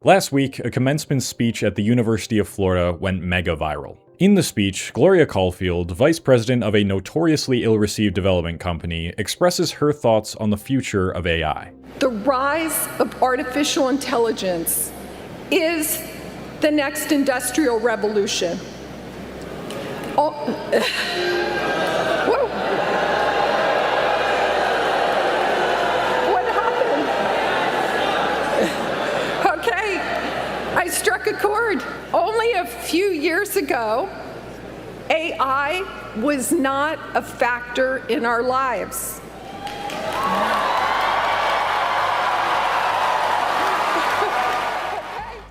Last week, a commencement speech at the University of Florida went mega viral. In the speech, Gloria Caulfield, vice president of a notoriously ill-received development company, expresses her thoughts on the future of AI. The rise of artificial intelligence is the next industrial revolution. Whoa. What happened? Okay, I struck a chord. Only a few years ago, AI was not a factor in our lives.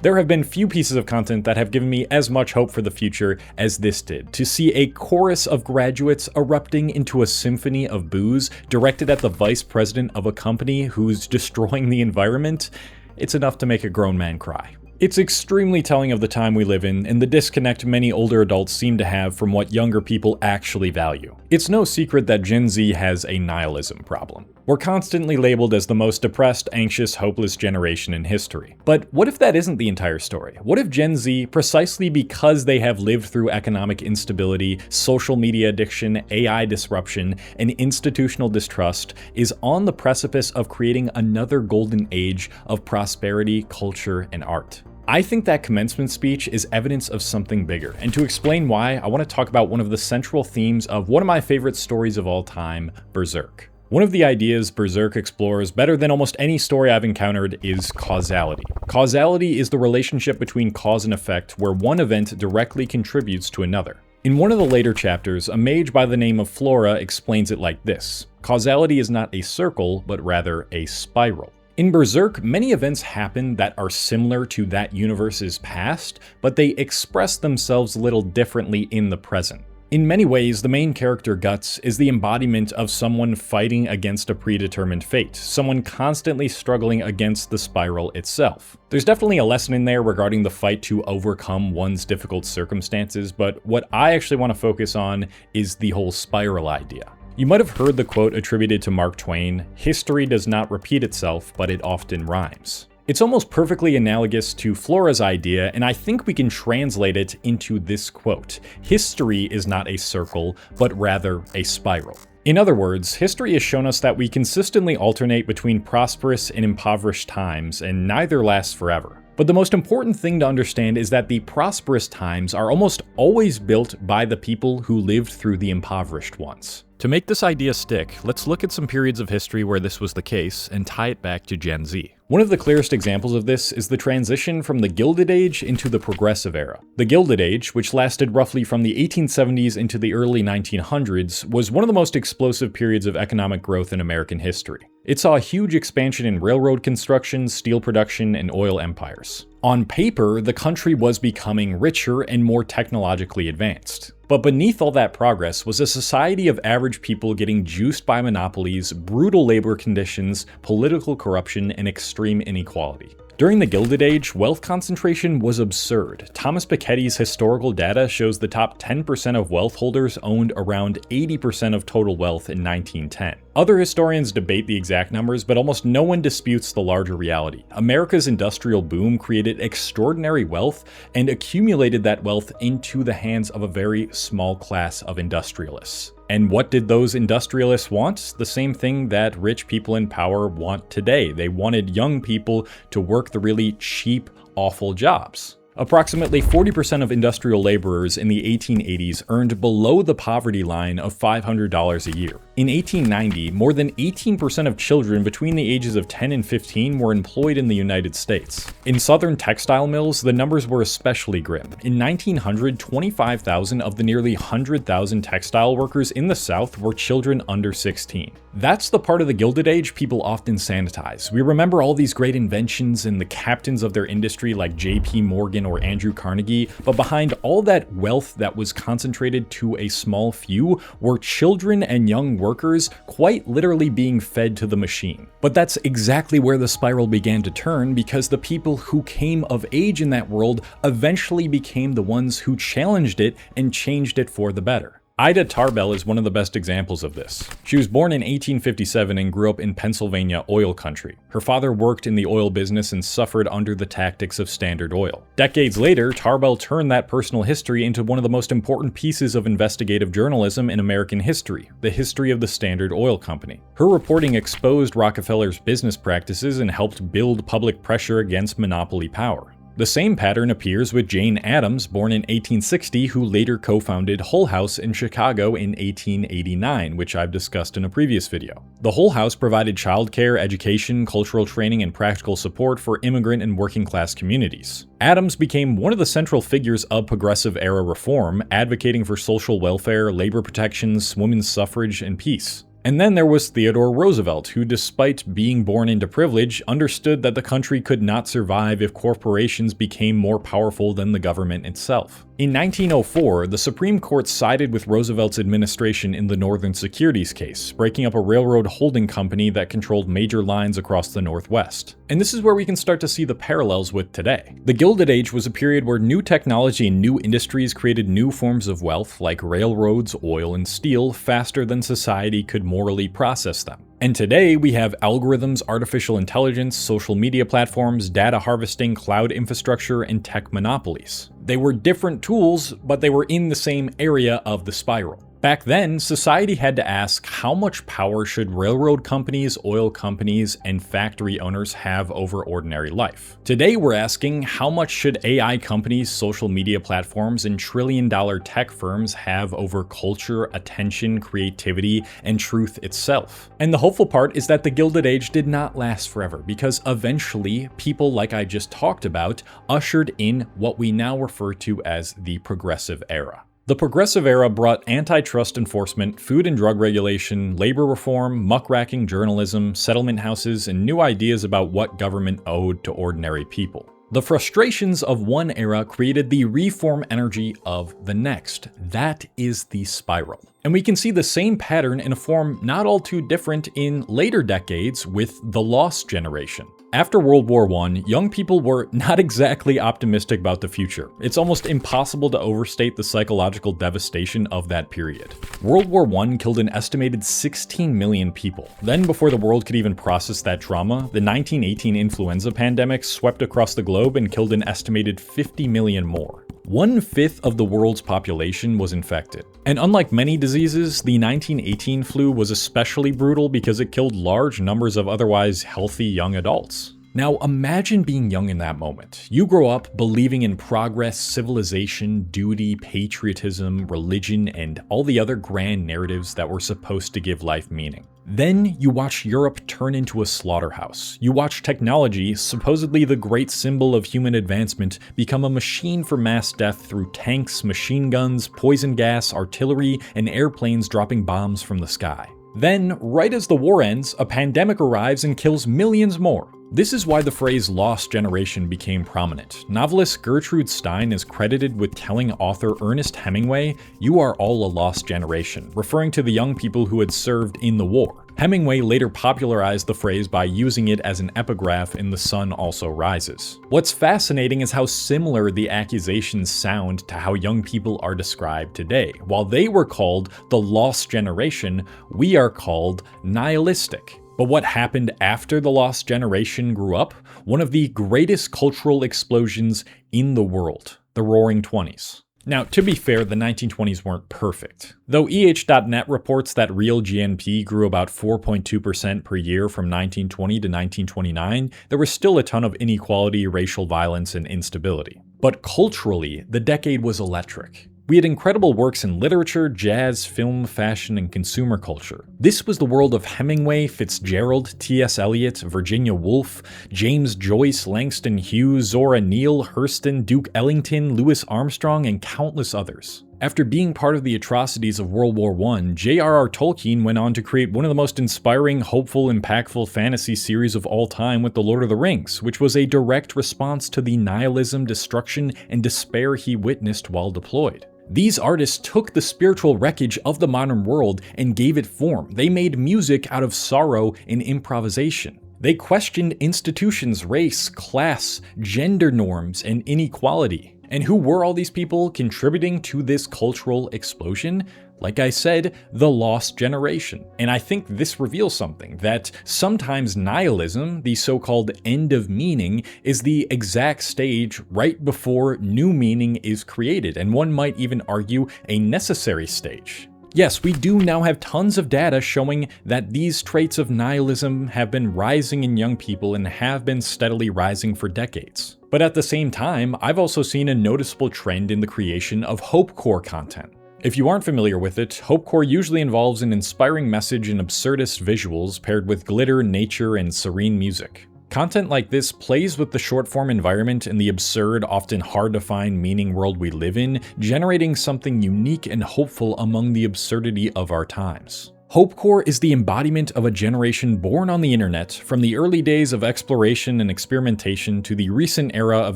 There have been few pieces of content that have given me as much hope for the future as this did. To see a chorus of graduates erupting into a symphony of boos directed at the vice president of a company who's destroying the environment, it's enough to make a grown man cry. It's extremely telling of the time we live in and the disconnect many older adults seem to have from what younger people actually value. It's no secret that Gen Z has a nihilism problem. We're constantly labeled as the most depressed, anxious, hopeless generation in history. But what if that isn't the entire story? What if Gen Z, precisely because they have lived through economic instability, social media addiction, AI disruption, and institutional distrust, is on the precipice of creating another golden age of prosperity, culture, and art? I think that commencement speech is evidence of something bigger, and to explain why, I want to talk about one of the central themes of one of my favorite stories of all time, Berserk. One of the ideas Berserk explores better than almost any story I've encountered is causality. Causality is the relationship between cause and effect where one event directly contributes to another. In one of the later chapters, a mage by the name of Flora explains it like this: causality is not a circle, but rather a spiral. In Berserk, many events happen that are similar to that universe's past, but they express themselves a little differently in the present. In many ways, the main character, Guts, is the embodiment of someone fighting against a predetermined fate, someone constantly struggling against the spiral itself. There's definitely a lesson in there regarding the fight to overcome one's difficult circumstances, but what I actually want to focus on is the whole spiral idea. You might have heard the quote attributed to Mark Twain, "History does not repeat itself, but it often rhymes." It's almost perfectly analogous to Flora's idea, and I think we can translate it into this quote: "History is not a circle, but rather a spiral." In other words, history has shown us that we consistently alternate between prosperous and impoverished times, and neither lasts forever. But the most important thing to understand is that the prosperous times are almost always built by the people who lived through the impoverished ones. To make this idea stick, let's look at some periods of history where this was the case and tie it back to Gen Z. One of the clearest examples of this is the transition from the Gilded Age into the Progressive Era. The Gilded Age, which lasted roughly from the 1870s into the early 1900s, was one of the most explosive periods of economic growth in American history. It saw a huge expansion in railroad construction, steel production, and oil empires. On paper, the country was becoming richer and more technologically advanced. But beneath all that progress was a society of average people getting juiced by monopolies, brutal labor conditions, political corruption, and extreme inequality. During the Gilded Age, wealth concentration was absurd. Thomas Piketty's historical data shows the top 10% of wealth holders owned around 80% of total wealth in 1910. Other historians debate the exact numbers, but almost no one disputes the larger reality. America's industrial boom created extraordinary wealth and accumulated that wealth into the hands of a very small class of industrialists. And what did those industrialists want? The same thing that rich people in power want today. They wanted young people to work the really cheap, awful jobs. Approximately 40% of industrial laborers in the 1880s earned below the poverty line of $500 a year. In 1890, more than 18% of children between the ages of 10 and 15 were employed in the United States. In southern textile mills, the numbers were especially grim. In 1900, 25,000 of the nearly 100,000 textile workers in the South were children under 16. That's the part of the Gilded Age people often sanitize. We remember all these great inventions and the captains of their industry like J.P. Morgan or Andrew Carnegie, but behind all that wealth that was concentrated to a small few were children and young workers quite literally being fed to the machine. But that's exactly where the spiral began to turn, because the people who came of age in that world eventually became the ones who challenged it and changed it for the better. Ida Tarbell is one of the best examples of this. She was born in 1857 and grew up in Pennsylvania oil country. Her father worked in the oil business and suffered under the tactics of Standard Oil. Decades later, Tarbell turned that personal history into one of the most important pieces of investigative journalism in American history, the history of the Standard Oil Company. Her reporting exposed Rockefeller's business practices and helped build public pressure against monopoly power. The same pattern appears with Jane Addams, born in 1860, who later co-founded Hull House in Chicago in 1889, which I've discussed in a previous video. The Hull House provided childcare, education, cultural training, and practical support for immigrant and working-class communities. Addams became one of the central figures of progressive-era reform, advocating for social welfare, labor protections, women's suffrage, and peace. And then there was Theodore Roosevelt, who, despite being born into privilege, understood that the country could not survive if corporations became more powerful than the government itself. In 1904, the Supreme Court sided with Roosevelt's administration in the Northern Securities case, breaking up a railroad holding company that controlled major lines across the Northwest. And this is where we can start to see the parallels with today. The Gilded Age was a period where new technology and new industries created new forms of wealth, like railroads, oil, and steel, faster than society could morally process them. And today, we have algorithms, artificial intelligence, social media platforms, data harvesting, cloud infrastructure, and tech monopolies. They were different tools, but they were in the same area of the spiral. Back then, society had to ask, how much power should railroad companies, oil companies, and factory owners have over ordinary life? Today, we're asking, how much should AI companies, social media platforms, and trillion-dollar tech firms have over culture, attention, creativity, and truth itself? And the hopeful part is that the Gilded Age did not last forever, because eventually, people like I just talked about ushered in what we now refer to as the Progressive Era. The Progressive Era brought antitrust enforcement, food and drug regulation, labor reform, muckraking journalism, settlement houses, and new ideas about what government owed to ordinary people. The frustrations of one era created the reform energy of the next. That is the spiral. And we can see the same pattern in a form not all too different in later decades with the Lost Generation. After World War I, young people were not exactly optimistic about the future. It's almost impossible to overstate the psychological devastation of that period. World War I killed an estimated 16 million people. Then, before the world could even process that trauma, the 1918 influenza pandemic swept across the globe and killed an estimated 50 million more. 1/5 of the world's population was infected. And unlike many diseases, the 1918 flu was especially brutal because it killed large numbers of otherwise healthy young adults. Now imagine being young in that moment. You grow up believing in progress, civilization, duty, patriotism, religion, and all the other grand narratives that were supposed to give life meaning. Then you watch Europe turn into a slaughterhouse. You watch technology, supposedly the great symbol of human advancement, become a machine for mass death through tanks, machine guns, poison gas, artillery, and airplanes dropping bombs from the sky. Then, right as the war ends, a pandemic arrives and kills millions more. This is why the phrase Lost Generation became prominent. Novelist Gertrude Stein is credited with telling author Ernest Hemingway, "You are all a lost generation," referring to the young people who had served in the war. Hemingway later popularized the phrase by using it as an epigraph in The Sun Also Rises. What's fascinating is how similar the accusations sound to how young people are described today. While they were called the Lost Generation, we are called nihilistic. But what happened after the Lost Generation grew up? One of the greatest cultural explosions in the world, the Roaring Twenties. Now, to be fair, the 1920s weren't perfect. Though EH.net reports that real GNP grew about 4.2% per year from 1920 to 1929, there was still a ton of inequality, racial violence, and instability. But culturally, the decade was electric. We had incredible works in literature, jazz, film, fashion, and consumer culture. This was the world of Hemingway, Fitzgerald, T.S. Eliot, Virginia Woolf, James Joyce, Langston Hughes, Zora Neale, Hurston, Duke Ellington, Louis Armstrong, and countless others. After being part of the atrocities of World War I, J.R.R. Tolkien went on to create one of the most inspiring, hopeful, impactful fantasy series of all time with The Lord of the Rings, which was a direct response to the nihilism, destruction, and despair he witnessed while deployed. These artists took the spiritual wreckage of the modern world and gave it form. They made music out of sorrow and improvisation. They questioned institutions, race, class, gender norms, and inequality. And who were all these people contributing to this cultural explosion? Like I said, the lost generation. And I think this reveals something, that sometimes nihilism, the so-called end of meaning, is the exact stage right before new meaning is created, and one might even argue a necessary stage. Yes, we do now have tons of data showing that these traits of nihilism have been rising in young people and have been steadily rising for decades. But at the same time, I've also seen a noticeable trend in the creation of Hopecore content. If you aren't familiar with it, Hopecore usually involves an inspiring message and absurdist visuals paired with glitter, nature, and serene music. Content like this plays with the short-form environment and the absurd, often hard-to-find meaning world we live in, generating something unique and hopeful among the absurdity of our times. Hopecore is the embodiment of a generation born on the internet, from the early days of exploration and experimentation to the recent era of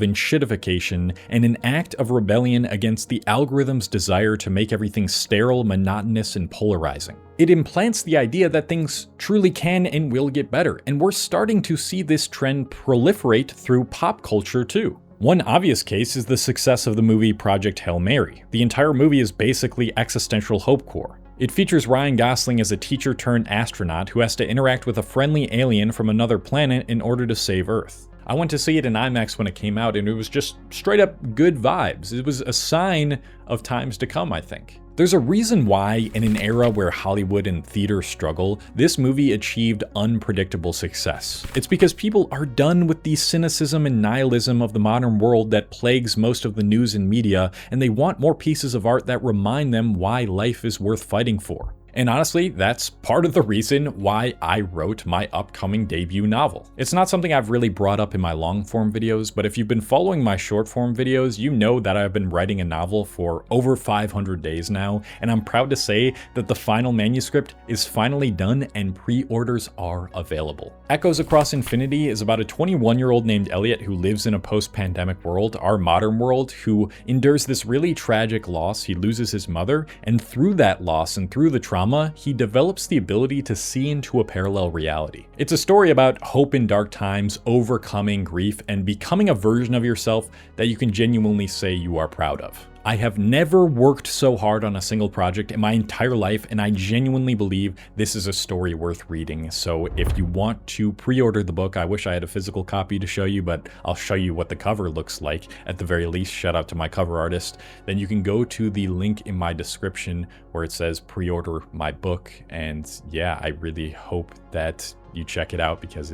enshittification, and an act of rebellion against the algorithm's desire to make everything sterile, monotonous, and polarizing. It implants the idea that things truly can and will get better, and we're starting to see this trend proliferate through pop culture too. One obvious case is the success of the movie Project Hail Mary. The entire movie is basically existential Hopecore. It features Ryan Gosling as a teacher-turned-astronaut who has to interact with a friendly alien from another planet in order to save Earth. I went to see it in IMAX when it came out, and it was just straight up good vibes. It was a sign of times to come, I think. There's a reason why, in an era where Hollywood and theater struggle, this movie achieved unpredictable success. It's because people are done with the cynicism and nihilism of the modern world that plagues most of the news and media, and they want more pieces of art that remind them why life is worth fighting for. And honestly, that's part of the reason why I wrote my upcoming debut novel. It's not something I've really brought up in my long-form videos, but if you've been following my short-form videos, you know that I've been writing a novel for over 500 days now, and I'm proud to say that the final manuscript is finally done and pre-orders are available. Echoes Across Infinity is about a 21-year-old named Elliot who lives in a post-pandemic world, our modern world, who endures this really tragic loss. He loses his mother, and through that loss and through the trauma, he develops the ability to see into a parallel reality. It's a story about hope in dark times, overcoming grief, and becoming a version of yourself that you can genuinely say you are proud of. I have never worked so hard on a single project in my entire life, and I genuinely believe this is a story worth reading. So if you want to pre-order the book, I wish I had a physical copy to show you, but I'll show you what the cover looks like at the very least. Shout out to my cover artist. Then you can go to the link in my description where it says pre-order my book. And yeah, I really hope that you check it out because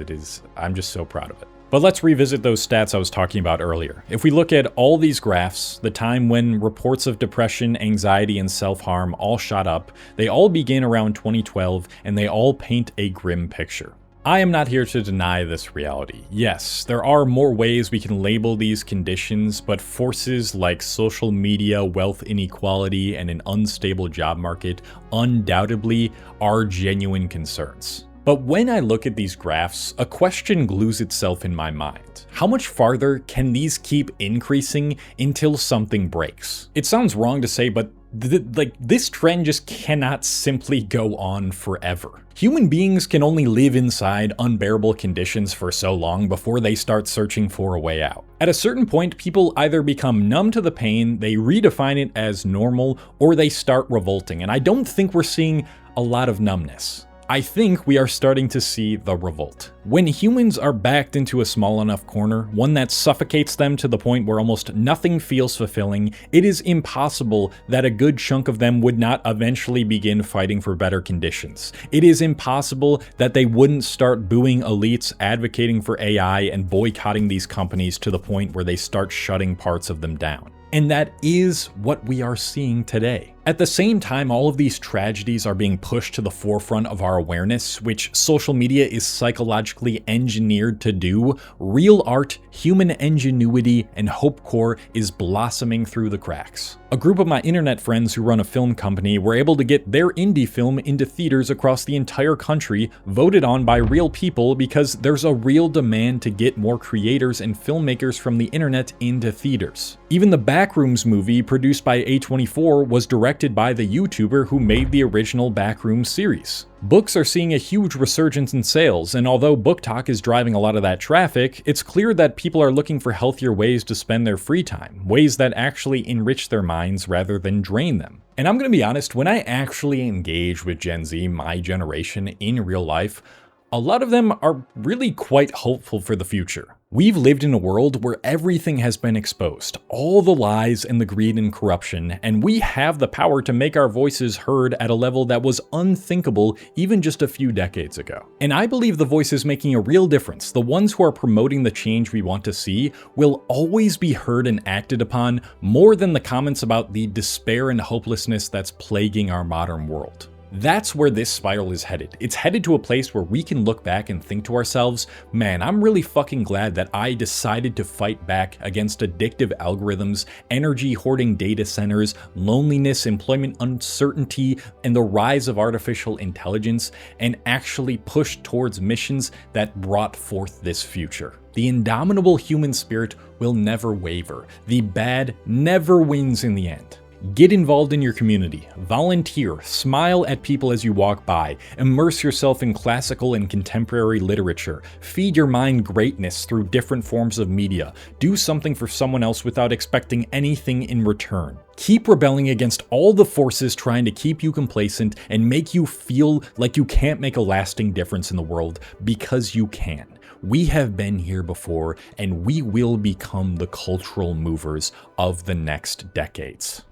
I'm just so proud of it. But let's revisit those stats I was talking about earlier. If we look at all these graphs, the time when reports of depression, anxiety, and self-harm all shot up, they all begin around 2012, and they all paint a grim picture. I am not here to deny this reality. Yes, there are more ways we can label these conditions, but forces like social media, wealth inequality, and an unstable job market undoubtedly are genuine concerns. But when I look at these graphs, a question glues itself in my mind. How much farther can these keep increasing until something breaks? It sounds wrong to say, but this trend just cannot simply go on forever. Human beings can only live inside unbearable conditions for so long before they start searching for a way out. At a certain point, people either become numb to the pain, they redefine it as normal, or they start revolting. And I don't think we're seeing a lot of numbness. I think we are starting to see the revolt. When humans are backed into a small enough corner, one that suffocates them to the point where almost nothing feels fulfilling, it is impossible that a good chunk of them would not eventually begin fighting for better conditions. It is impossible that they wouldn't start booing elites, advocating for AI, and boycotting these companies to the point where they start shutting parts of them down. And that is what we are seeing today. At the same time, all of these tragedies are being pushed to the forefront of our awareness, which social media is psychologically engineered to do. Real art, human ingenuity, and Hopecore is blossoming through the cracks. A group of my internet friends who run a film company were able to get their indie film into theaters across the entire country, voted on by real people because there's a real demand to get more creators and filmmakers from the internet into theaters. Even the Backrooms movie, produced by A24, was directed directed by the YouTuber who made the original Backroom series. Books are seeing a huge resurgence in sales, and although Book Talk is driving a lot of that traffic, it's clear that people are looking for healthier ways to spend their free time, ways that actually enrich their minds rather than drain them. And I'm gonna be honest, when I actually engage with Gen Z, my generation, in real life, a lot of them are really quite hopeful for the future. We've lived in a world where everything has been exposed, all the lies and the greed and corruption, and we have the power to make our voices heard at a level that was unthinkable even just a few decades ago. And I believe the voices making a real difference, the ones who are promoting the change we want to see, will always be heard and acted upon more than the comments about the despair and hopelessness that's plaguing our modern world. That's where this spiral is headed. It's headed to a place where we can look back and think to ourselves, man, I'm really fucking glad that I decided to fight back against addictive algorithms, energy hoarding data centers, loneliness, employment uncertainty, and the rise of artificial intelligence, and actually pushed towards missions that brought forth this future. The indomitable human spirit will never waver. The bad never wins in the end. Get involved in your community, volunteer, smile at people as you walk by, immerse yourself in classical and contemporary literature, feed your mind greatness through different forms of media, do something for someone else without expecting anything in return. Keep rebelling against all the forces trying to keep you complacent and make you feel like you can't make a lasting difference in the world, because you can. We have been here before, and we will become the cultural movers of the next decades.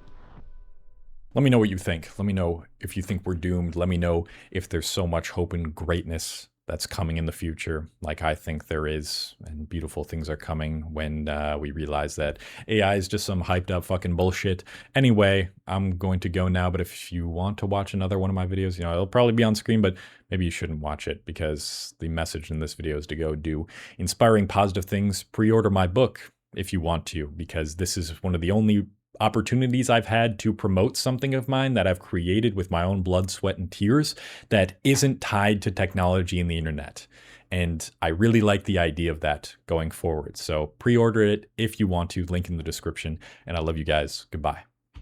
Let me know what you think. Let me know if you think we're doomed. Let me know if there's so much hope and greatness that's coming in the future, like I think there is, and beautiful things are coming when we realize that AI is just some hyped up fucking bullshit. Anyway, I'm going to go now, but if you want to watch another one of my videos, it'll probably be on screen, but maybe you shouldn't watch it, because the message in this video is to go do inspiring, positive things. Pre-order my book if you want to, because this is one of the only opportunities I've had to promote something of mine that I've created with my own blood, sweat, and tears that isn't tied to technology and the internet. And I really like the idea of that going forward. So pre-order it if you want to, link in the description. And I love you guys. Goodbye.